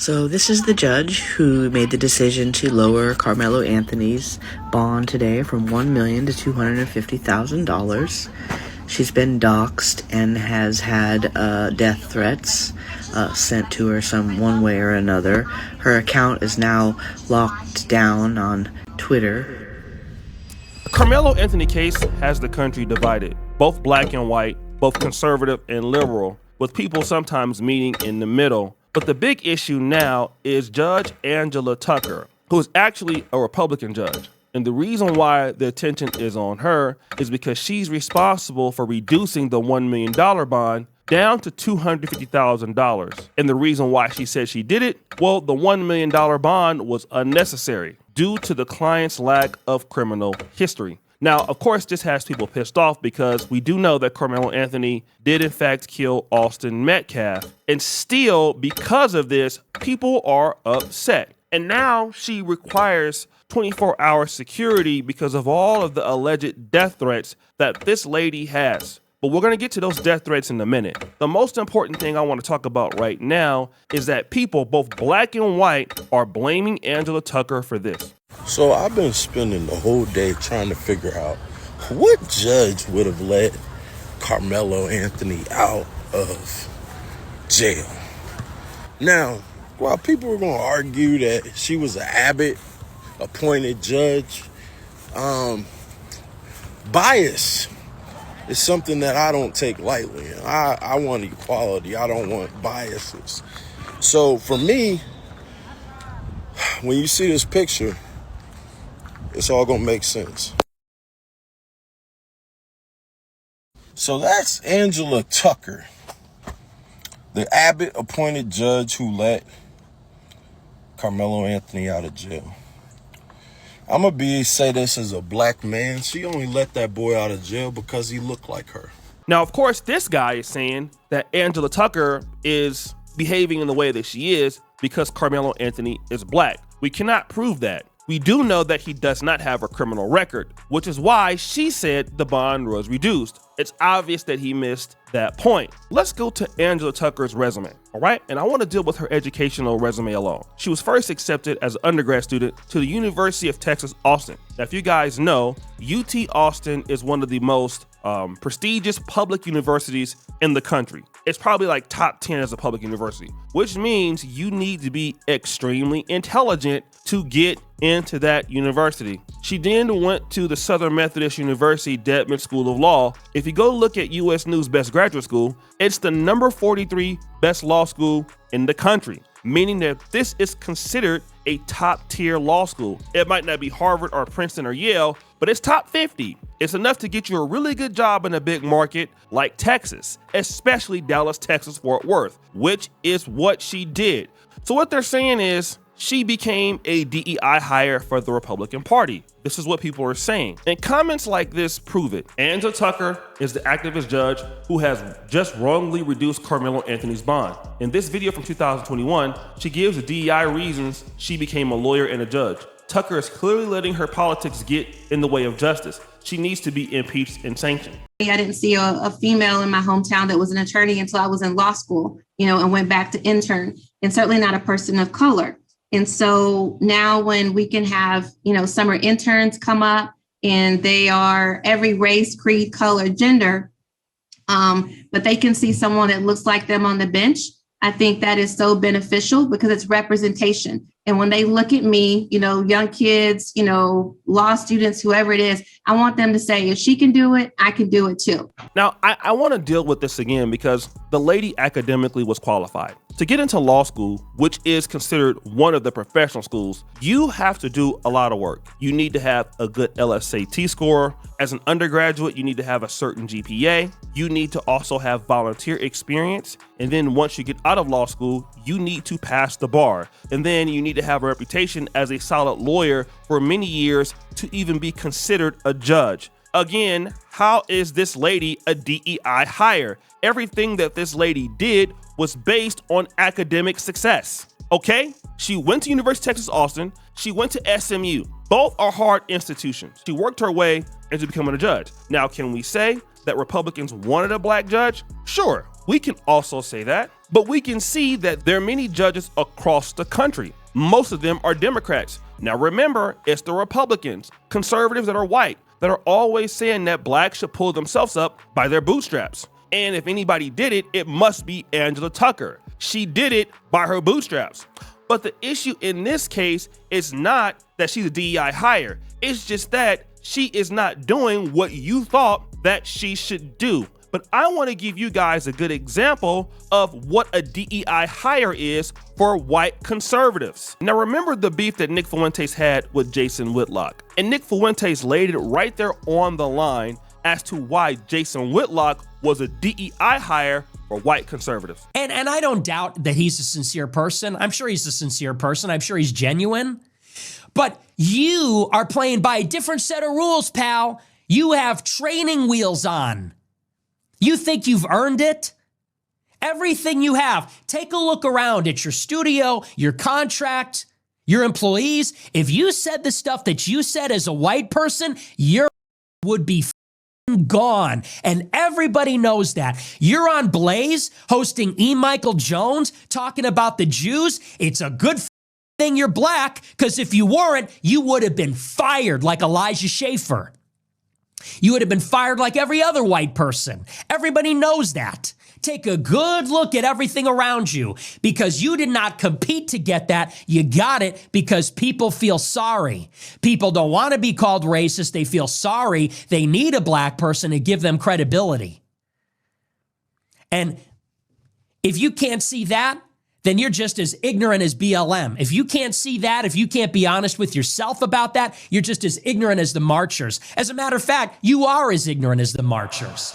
So this is the judge who made the decision to lower Karmelo Anthony's bond today from $1 million to $250,000. She's been doxxed and has had death threats sent to her one way or another. Her account is now locked down on Twitter. The Karmelo Anthony case has the country divided, both black and white, both conservative and liberal, with people sometimes meeting in the middle. But the big issue now is Judge Angela Tucker, who is actually a Republican judge. And the reason why the attention is on her is because she's responsible for reducing the $1 million bond down to $250,000. And the reason why she said she did it, well, the $1 million bond was unnecessary due to the client's lack of criminal history. Now, of course, this has people pissed off because we do know that Karmelo Anthony did in fact kill Austin Metcalf. And still, because of this, people are upset. And now she requires 24-hour security because of all of the alleged death threats that this lady has. But we're going to get to those death threats in a minute. The most important thing I want to talk about right now is that people, both black and white, are blaming Angela Tucker for this. So I've been spending the whole day trying to figure out what judge would have let Karmelo Anthony out of jail. Now, while people are going to argue that she was an Abbott-appointed judge, bias is something that I don't take lightly. I want equality. I don't want biases. So for me, when you see this picture, it's all going to make sense. So that's Angela Tucker, the Abbott-appointed judge who let Karmelo Anthony out of jail. I'm going to say this as a black man. She only let that boy out of jail because he looked like her. Now, of course, this guy is saying that Angela Tucker is behaving in the way that she is because Karmelo Anthony is black. We cannot prove that. We do know that he does not have a criminal record, which is why she said the bond was reduced. It's obvious that he missed that point. Let's go to Angela Tucker's resume, all right? And I want to deal with her educational resume alone. She was first accepted as an undergrad student to the University of Texas, Austin. Now, if you guys know, UT Austin is one of the most prestigious public universities in the country. It's probably like top 10 as a public university, which means you need to be extremely intelligent to get into that university. She then went to the Southern Methodist University Dedman School of Law. If you go look at U.S. News Best Graduate School, it's the number 43 best law school in the country, meaning that this is considered a top tier law school. It might not be Harvard or Princeton or Yale, but it's top 50. It's enough to get you a really good job in a big market like Texas, especially Dallas, Texas, Fort Worth, which is what she did. So what they're saying is she became a DEI hire for the Republican Party. This is what people are saying. And comments like this prove it. Angela Tucker is the activist judge who has just wrongly reduced Karmelo Anthony's bond. In this video from 2021, she gives the DEI reasons she became a lawyer and a judge. Tucker is clearly letting her politics get in the way of justice. She needs to be impeached and sanctioned. I didn't see a female in my hometown that was an attorney until I was in law school, and went back to intern, and certainly not a person of color. And so now when we can have, summer interns come up and they are every race, creed, color, gender, but they can see someone that looks like them on the bench, I think that is so beneficial because it's representation. And when they look at me, young kids, law students, whoever it is, I want them to say, if she can do it, I can do it too. Now, I want to deal with this again because the lady academically was qualified. To get into law school, which is considered one of the professional schools, you have to do a lot of work. You need to have a good LSAT score. As an undergraduate, you need to have a certain GPA. You need to also have volunteer experience. And then once you get out of law school, you need to pass the bar. And then you need to have a reputation as a solid lawyer for many years to even be considered a judge. Again, how is this lady a DEI hire? Everything that this lady did was based on academic success, okay? She went to University of Texas, Austin. She went to SMU. Both are hard institutions. She worked her way into becoming a judge. Now, can we say that Republicans wanted a black judge? Sure, we can also say that, but we can see that there are many judges across the country. Most of them are Democrats. Now remember, it's the Republicans, conservatives that are white, that are always saying that blacks should pull themselves up by their bootstraps. And if anybody did it, it must be Angela Tucker. She did it by her bootstraps. But the issue in this case is not that she's a DEI hire. It's just that she is not doing what you thought that she should do. But I want to give you guys a good example of what a DEI hire is for white conservatives. Now remember the beef that Nick Fuentes had with Jason Whitlock. And Nick Fuentes laid it right there on the line as to why Jason Whitlock was a DEI hire for white conservatives. And I don't doubt that he's a sincere person. I'm sure he's a sincere person. I'm sure he's genuine. But you are playing by a different set of rules, pal. You have training wheels on. You think you've earned it? Everything you have. Take a look around at your studio, your contract, your employees. If you said the stuff that you said as a white person, your would be gone. And everybody knows that. You're on Blaze hosting E. Michael Jones talking about the Jews. It's a good thing you're black, because if you weren't, you would have been fired like Elijah Schaffer. You would have been fired like every other white person. Everybody knows that. Take a good look at everything around you, because you did not compete to get that. You got it because people feel sorry. People don't want to be called racist. They feel sorry. They need a black person to give them credibility. And if you can't see that, then you're just as ignorant as BLM. If you can't see that, if you can't be honest with yourself about that, you're just as ignorant as the marchers. As a matter of fact, you are as ignorant as the marchers.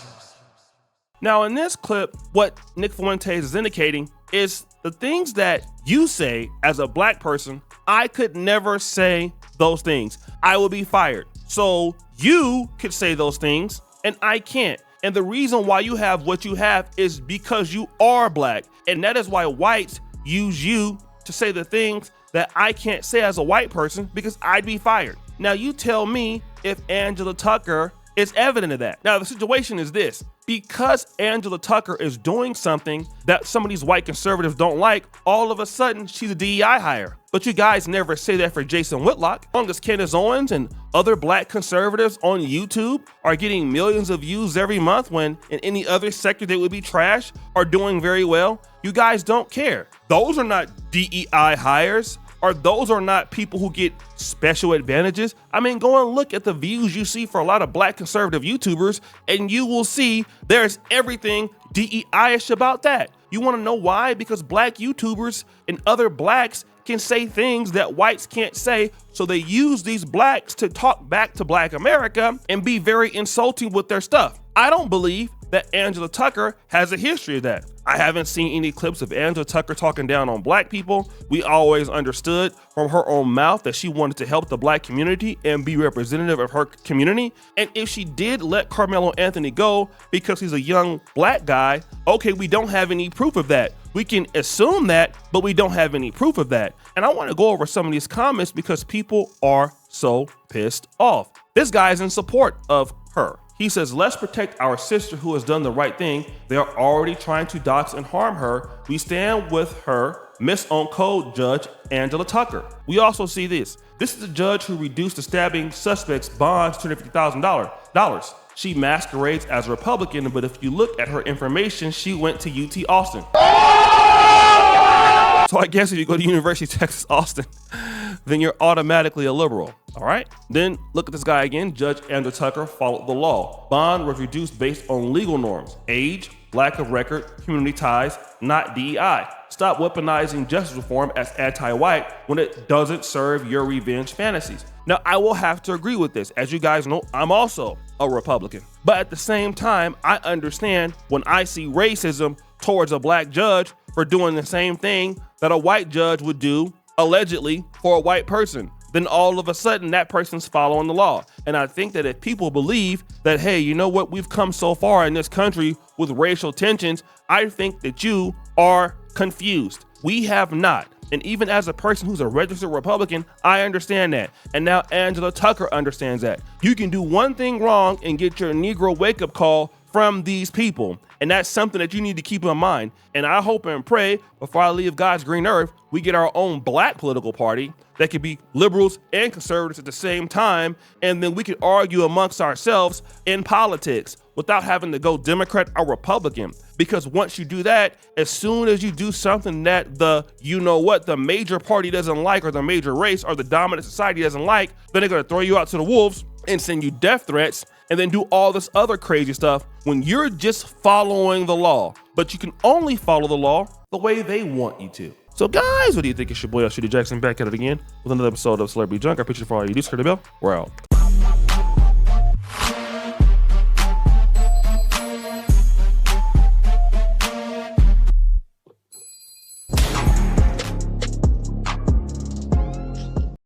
Now in this clip, what Nick Fuentes is indicating is the things that you say as a black person, I could never say those things. I will be fired. So you could say those things and I can't. And the reason why you have what you have is because you are black. And that is why whites use you to say the things that I can't say as a white person, because I'd be fired. Now you tell me if Angela Tucker is evident of that. Now the situation is this: because Angela Tucker is doing something that some of these white conservatives don't like, all of a sudden she's a DEI hire. But you guys never say that for Jason Whitlock. As long as Candace Owens and other black conservatives on YouTube are getting millions of views every month, when in any other sector they would be trash, are doing very well, you guys don't care. Those are not DEI hires. Or those are not people who get special advantages. I mean, go and look at the views you see for a lot of black conservative YouTubers, and you will see there's everything DEI-ish about that. You want to know why? Because black YouTubers and other blacks can say things that whites can't say, so they use these blacks to talk back to black America and be very insulting with their stuff. I don't believe that Angela Tucker has a history of that. I haven't seen any clips of Angela Tucker talking down on black people. We always understood from her own mouth that she wanted to help the black community and be representative of her community. And if she did let Karmelo Anthony go because he's a young black guy, okay, we don't have any proof of that. We can assume that, but we don't have any proof of that. And I want to go over some of these comments because people are so pissed off. This guy's in support of her. He says, let's protect our sister who has done the right thing. They are already trying to dox and harm her. We stand with her, Miss On Code Judge Angela Tucker. We also see this. This is the judge who reduced the stabbing suspect's bonds to $250,000. She masquerades as a Republican, but if you look at her information, she went to UT Austin. So I guess if you go to University of Texas, Austin, then you're automatically a liberal, all right? Then look at this guy again. Judge Angela Tucker followed the law. Bond was reduced based on legal norms: age, lack of record, community ties, not DEI. Stop weaponizing justice reform as anti-white when it doesn't serve your revenge fantasies. Now, I will have to agree with this. As you guys know, I'm also a Republican. But at the same time, I understand when I see racism towards a black judge for doing the same thing that a white judge would do, allegedly, for a white person. Then all of a sudden that person's following the law. And I think that if people believe that, hey, you know what, we've come so far in this country with racial tensions, I think that you are confused. We have not. And even as a person who's a registered Republican, I understand that. And now Angela Tucker understands that. You can do one thing wrong and get your Negro wake-up call from these people. And that's something that you need to keep in mind. And I hope and pray before I leave God's green earth, we get our own black political party that could be liberals and conservatives at the same time. And then we could argue amongst ourselves in politics without having to go Democrat or Republican. Because once you do that, as soon as you do something that the major party doesn't like, or the major race or the dominant society doesn't like, then they're going to throw you out to the wolves and send you death threats and then do all this other crazy stuff when you're just following the law. But you can only follow the law the way they want you to. So guys, what do you think? It's your boy, Shooty Jackson, back at it again with another episode of Celebrity Junk. I appreciate it for all you do. Screw the bell. We're out.